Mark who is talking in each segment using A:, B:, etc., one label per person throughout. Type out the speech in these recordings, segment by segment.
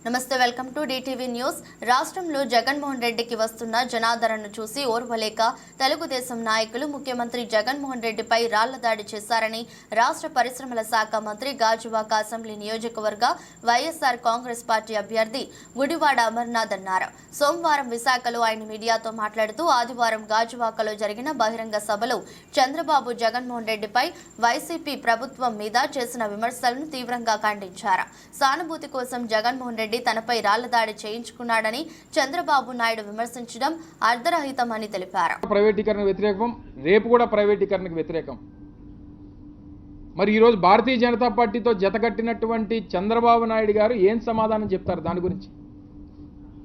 A: నమస్తే, welcome to DTV news. రాష్ట్రంలో జగన్మోహన్ రెడ్డికి వస్తున్న జనాదరణను చూసి ఓర్వలేక తెలుగుదేశం నాయకులు ముఖ్యమంత్రి జగన్మోహన్ రెడ్డిపై రాళ్ల దాడి చేశారని రాష్ట్ర పరిశ్రమల శాఖ మంత్రి గాజువాక అసెంబ్లీ నియోజకవర్గ వైఎస్ఆర్ కాంగ్రెస్ పార్టీ అభ్యర్థి గుడివాడ అమర్నాథ్ అన్నారు. సోమవారం విశాఖలో ఆయన మీడియాతో మాట్లాడుతూ ఆదివారం గాజువాకలో జరిగిన బహిరంగ సభలో చంద్రబాబు జగన్మోహన్ రెడ్డిపై వైసీపీ ప్రభుత్వం మీద చేసిన విమర్శలను తీవ్రంగా ఖండించారు. సానుభూతి కోసం జగన్మోహన్ రెడ్డి తనపై రాళ్ల దాడి చేయించుకున్నాడని చంద్రబాబు నాయుడు విమర్శించడం అర్ధరహితమని తెలిపారు.
B: ప్రైవేటీకరణ వ్యతిరేకం, రేపు కూడా ప్రైవేటీకరణకు వ్యతిరేకం. మరి ఈరోజు భారతీయ జనతా పార్టీతో జతకట్టినటువంటి చంద్రబాబు నాయుడు గారు ఏం సమాధానం చెప్తారు దాని గురించి?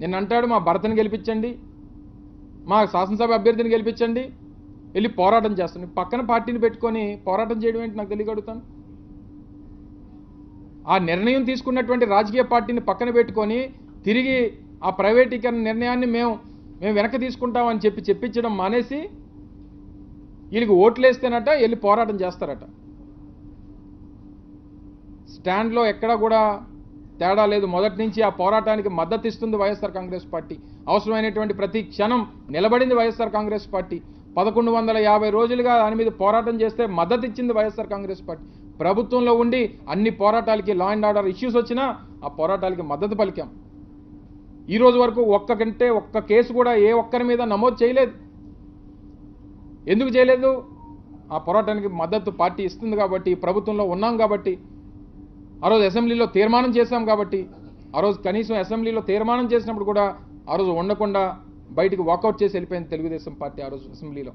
B: నిన్న అంటాడు మా భర్తను గెలిపించండి, మా శాసనసభ అభ్యర్థిని గెలిపించండి, వెళ్ళి పోరాటం చేస్తాను. పక్కన పార్టీని పెట్టుకొని పోరాటం చేయడం ఏంటి నాకు తెలియగలుగుతాను. ఆ నిర్ణయం తీసుకున్నటువంటి రాజకీయ పార్టీని పక్కన పెట్టుకొని తిరిగి ఆ ప్రైవేటీకరణ నిర్ణయాన్ని మేము వెనక్కి తీసుకుంటామని చెప్పించడం మానేసి వీళ్ళకి ఓట్లేస్తేనట వెళ్ళి పోరాటం చేస్తారట. స్టాండ్లో ఎక్కడా కూడా తేడా లేదు. మొదటి నుంచి ఆ పోరాటానికి మద్దతు ఇస్తుంది వైఎస్ఆర్ కాంగ్రెస్ పార్టీ. అవసరమైనటువంటి ప్రతి క్షణం నిలబడింది వైఎస్ఆర్ కాంగ్రెస్ పార్టీ. 1150 రోజులుగా దాని మీద పోరాటం చేస్తే మద్దతు ఇచ్చింది వైఎస్ఆర్ కాంగ్రెస్ పార్టీ. ప్రభుత్వంలో ఉండి అన్ని పోరాటాలకి, లా అండ్ ఆర్డర్ ఇష్యూస్ వచ్చినా ఆ పోరాటాలకి మద్దతు పలికాం. ఈ రోజు వరకు ఒక్క కేసు కూడా ఏ ఒక్కరి మీద నమోదు చేయలేదు. ఎందుకు చేయలేదు? ఆ పోరాటానికి మద్దతు పార్టీ ఇస్తుంది కాబట్టి, ప్రభుత్వంలో ఉన్నాం కాబట్టి, ఆ రోజు అసెంబ్లీలో తీర్మానం చేశాం కాబట్టి, ఆ రోజు కనీసం అసెంబ్లీలో తీర్మానం చేసినప్పుడు కూడా ఆ రోజు ఉండకుండా బయటికి వాకౌట్ చేసి వెళ్ళిపోయింది తెలుగుదేశం పార్టీ. ఆ రోజు అసెంబ్లీలో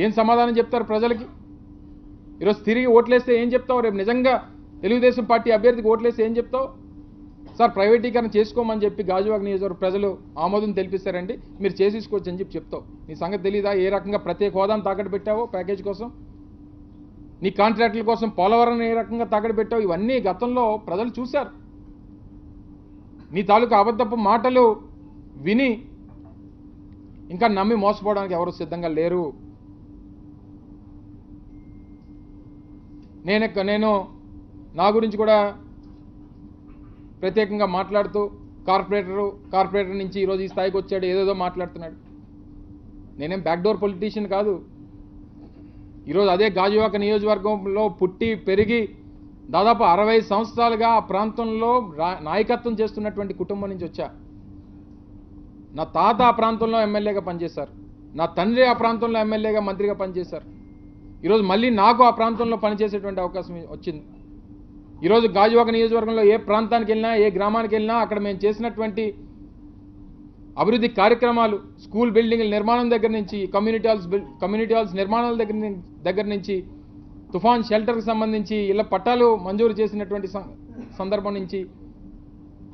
B: ఏం సమాధానం చెప్తారు ప్రజలకి? ఈరోజు తిరిగి ఓట్లేస్తే ఏం చెప్తావు? రేపు నిజంగా తెలుగుదేశం పార్టీ అభ్యర్థికి ఓట్లేస్తే ఏం చెప్తావు? సార్ ప్రైవేటీకరణ చేసుకోమని చెప్పి గాజువాక నియోజకవర్గ ప్రజలు ఆమోదం తెలిపిస్తారండి, మీరు చేసేసుకోవచ్చు అని చెప్తావు. నీ సంగతి తెలీదా? ఏ రకంగా ప్రత్యేక హోదాను తాకట్టు పెట్టావో ప్యాకేజ్ కోసం, నీ కాంట్రాక్టుల కోసం పోలవరం ఏ రకంగా తాకట్టు పెట్టావు, ఇవన్నీ గతంలో ప్రజలు చూశారు. నీ తాలూకు అబద్ధపు మాటలు విని ఇంకా నమ్మి మోసపోవడానికి ఎవరు సిద్ధంగా లేరు. నేను నా గురించి కూడా ప్రత్యేకంగా మాట్లాడుతూ కార్పొరేటర్ నుంచి ఈరోజు ఈ స్థాయికి వచ్చాడు, ఏదేదో మాట్లాడుతున్నాడు. నేనేం బ్యాక్డోర్ పొలిటీషియన్ కాదు. ఈరోజు అదే గాజువాక నియోజకవర్గంలో పుట్టి పెరిగి దాదాపు 60 సంవత్సరాలుగా ఆ ప్రాంతంలో నాయకత్వం చేస్తున్నటువంటి కుటుంబం నుంచి వచ్చా. నా తాత ఆ ప్రాంతంలో ఎమ్మెల్యేగా పనిచేశారు, నా తండ్రి ఆ ప్రాంతంలో ఎమ్మెల్యేగా మంత్రిగా పనిచేశారు. ఈరోజు మళ్ళీ నాకు ఆ ప్రాంతంలో పనిచేసేటువంటి అవకాశం వచ్చింది. ఈరోజు గాజువాక నియోజకవర్గంలో ఏ ప్రాంతానికి వెళ్ళినా, ఏ గ్రామానికి వెళ్ళినా అక్కడ మేము చేసినటువంటి అభివృద్ధి కార్యక్రమాలు, స్కూల్ బిల్డింగ్ల నిర్మాణం దగ్గర నుంచి, కమ్యూనిటీ హాల్స్ నిర్మాణాల దగ్గర నుంచి, తుఫాన్ షెల్టర్కి సంబంధించి ఇళ్ల పట్టాలు మంజూరు చేసినటువంటి సందర్భం నుంచి,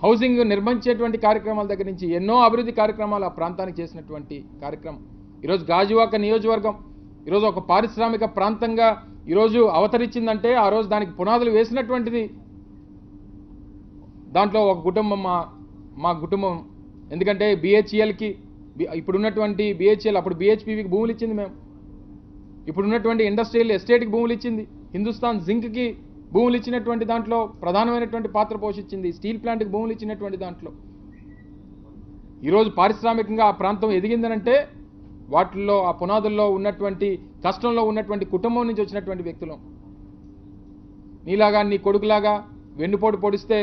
B: హౌసింగ్ నిర్మించేటువంటి కార్యక్రమాల దగ్గర నుంచి ఎన్నో అభివృద్ధి కార్యక్రమాలు ఆ ప్రాంతానికి చేసినటువంటి కార్యక్రమం. ఈరోజు గాజువాక నియోజకవర్గం ఈరోజు ఒక పారిశ్రామిక ప్రాంతంగా ఈరోజు అవతరించిందంటే ఆ రోజు దానికి పునాదులు వేసినటువంటిది దాంట్లో ఒక కుటుంబం, మా కుటుంబం. ఎందుకంటే BHELకి ఇప్పుడున్నటువంటి BHEL, అప్పుడు BHPVకి భూములు ఇచ్చింది మేము. ఇప్పుడున్నటువంటి ఇండస్ట్రియల్ ఎస్టేట్కి భూములు ఇచ్చింది. హిందుస్థాన్ జింక్కి భూములు ఇచ్చినటువంటి దాంట్లో ప్రధానమైనటువంటి పాత్ర పోషించింది. స్టీల్ ప్లాంట్కి భూములు ఇచ్చినటువంటి దాంట్లో ఈరోజు పారిశ్రామికంగా ఆ ప్రాంతం ఎదిగిందనంటే వాటిల్లో ఆ పునాదుల్లో ఉన్నటువంటి కష్టంలో ఉన్నటువంటి కుటుంబం నుంచి వచ్చినటువంటి వ్యక్తులు. నీలాగా, నీ కొడుకులాగా వెన్నుపోటు పొడిస్తే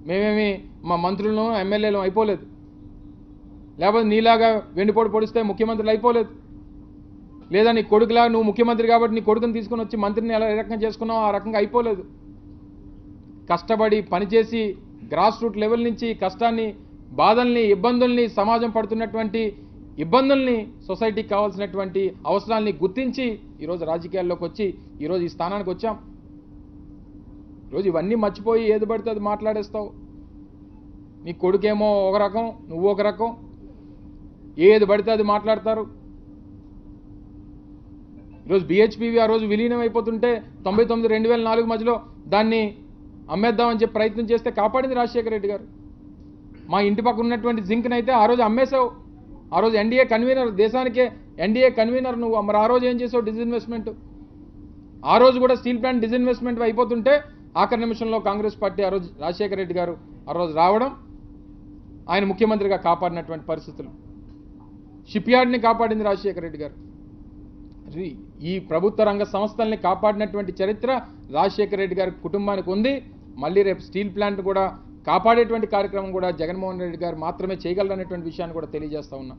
B: మేమేమి మా మంత్రులను ఎమ్మెల్యేలు అయిపోలేదు, లేకపోతే నీలాగా వెన్నుపోటు పొడిస్తే ముఖ్యమంత్రులు అయిపోలేదు, లేదా నీ కొడుకులాగా నువ్వు ముఖ్యమంత్రి కాబట్టి నీ కొడుకుని తీసుకుని వచ్చి మంత్రిని ఎలా ఏ రకంగా చేసుకున్నావు ఆ రకంగా అయిపోలేదు. కష్టపడి పనిచేసి గ్రాస్ రూట్ లెవెల్ నుంచి కష్టాన్ని, బాధల్ని, ఇబ్బందుల్ని, సమాజం పడుతున్నటువంటి ఇబ్బందుల్ని, సొసైటీకి కావాల్సినటువంటి అవసరాల్ని గుర్తించి ఈరోజు రాజకీయాల్లోకి వచ్చి ఈరోజు ఈ స్థానానికి వచ్చాం. ఈరోజు ఇవన్నీ మర్చిపోయి ఏది పడితే అది మాట్లాడేస్తావు. నీ కొడుకేమో ఒక రకం, నువ్వు ఒక రకం, ఏది పడితే అది మాట్లాడతారు. ఈరోజు BHPV ఆ రోజు విలీనం అయిపోతుంటే 99-2004 మధ్యలో దాన్ని అమ్మేద్దామని చెప్పి ప్రయత్నం చేస్తే కాపాడింది రాజశేఖర రెడ్డి గారు. మా ఇంటి పక్కన ఉన్నటువంటి జింక్ని అయితే ఆ రోజు అమ్మేశావు. ఆ రోజు ఎన్డీఏ కన్వీనర్, దేశానికే ఎన్డీఏ కన్వీనర్ నువ్వు. మరి ఆ రోజు ఏం చేసావు? డిజిన్వెస్ట్మెంట్. ఆ రోజు కూడా స్టీల్ ప్లాంట్ డిజిన్వెస్ట్మెంట్ అయిపోతుంటే ఆఖరి నిమిషంలో కాంగ్రెస్ పార్టీ ఆ రోజు రాజశేఖర రెడ్డి గారు ఆ రోజు రావడం, ఆయన ముఖ్యమంత్రిగా కాపాడినటువంటి పరిస్థితులు. షిప్ యార్డ్ని కాపాడింది రాజశేఖర రెడ్డి గారు. ఈ ప్రభుత్వ రంగ సంస్థల్ని కాపాడినటువంటి చరిత్ర రాజశేఖర రెడ్డి గారి కుటుంబానికి ఉంది. మళ్ళీ రేపు స్టీల్ ప్లాంట్ కూడా కాపాడేటువంటి కార్యక్రమం కూడా జగన్మోహన్ రెడ్డి గారు మాత్రమే చేయగలరనేటువంటి విషయాన్ని కూడా తెలియజేస్తా ఉన్నా.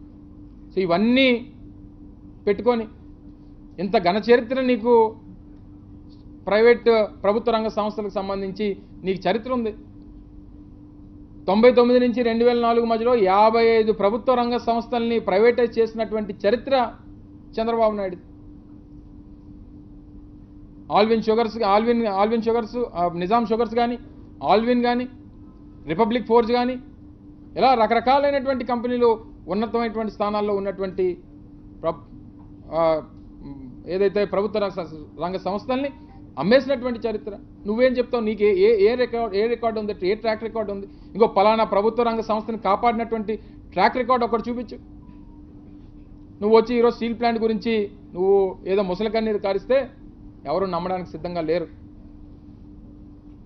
B: సో ఇవన్నీ పెట్టుకొని ఇంత ఘన చరిత్ర నీకు ప్రైవేట్ ప్రభుత్వ రంగ సంస్థలకు సంబంధించి నీకు చరిత్ర ఉంది. 99 నుంచి 2004 మధ్యలో 55 ప్రభుత్వ రంగ సంస్థల్ని ప్రైవేటైజ్ చేసినటువంటి చరిత్ర చంద్రబాబు నాయుడు. ఆల్విన్ షుగర్స్, నిజాం షుగర్స్ కానీ, ఆల్విన్ కానీ, రిపబ్లిక్ ఫోర్జ్ కానీ, ఇలా రకరకాలైనటువంటి కంపెనీలు ఉన్నతమైనటువంటి స్థానాల్లో ఉన్నటువంటి ఏదైతే ప్రభుత్వ రంగ సంస్థల్ని అమ్మేసినటువంటి చరిత్ర. నువ్వేం చెప్తావు? నీకు ఏ రికార్డు ఉంది, ఏ ట్రాక్ రికార్డు ఉంది? ఇంకో పలానా ప్రభుత్వ రంగ సంస్థని కాపాడినటువంటి ట్రాక్ రికార్డు ఒకటి చూపించు. నువ్వు వచ్చి ఈరోజు స్టీల్ ప్లాంట్ గురించి నువ్వు ఏదో ముసలికన్నీరు కారిస్తే ఎవరు నమ్మడానికి సిద్ధంగా లేరు.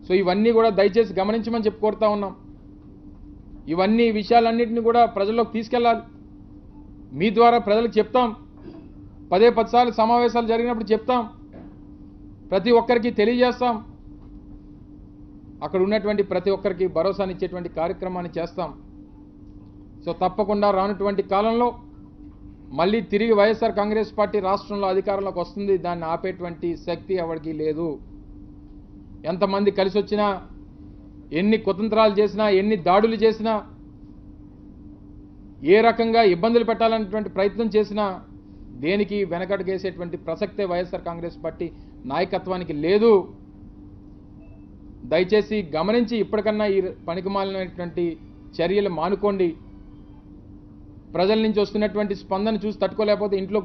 B: సో ఇవన్నీ కూడా దయచేసి గమనించమని చెప్పి కోరుతా ఉన్నాం. ఇవన్నీ విషయాలన్నింటినీ కూడా ప్రజల్లోకి తీసుకెళ్ళాలి. మీ ద్వారా ప్రజలకు చెప్తాం, 10 సార్లు సమావేశాలు జరిగినప్పుడు చెప్తాం, ప్రతి ఒక్కరికి తెలియజేస్తాం. అక్కడ ఉన్నటువంటి ప్రతి ఒక్కరికి భరోసానిచ్చేటువంటి కార్యక్రమాన్ని చేస్తాం. సో తప్పకుండా రానటువంటి కాలంలో మళ్ళీ తిరిగి వైఎస్ఆర్ కాంగ్రెస్ పార్టీ రాష్ట్రంలో అధికారంలోకి వస్తుంది. దాన్ని ఆపేటువంటి శక్తి ఎవరికి లేదు. ఎంతమంది కలిసి వచ్చినా, ఎన్ని కుతంత్రాలు చేసినా, ఎన్ని దాడులు చేసినా, ఏ రకంగా ఇబ్బందులు పెట్టాలనేటువంటి ప్రయత్నం చేసినా దేనికి వెనకడుగేసేటువంటి ప్రసక్తే వైఎస్ఆర్ కాంగ్రెస్ పార్టీ నాయకత్వానికి లేదు. దయచేసి గమనించి ఇప్పటికన్నా ఈ పనికిమాలినటువంటి చర్యలు మానుకోండి. ప్రజల నుంచి వస్తున్నటువంటి స్పందన చూసి తట్టుకోలేకపోతే ఇంట్లో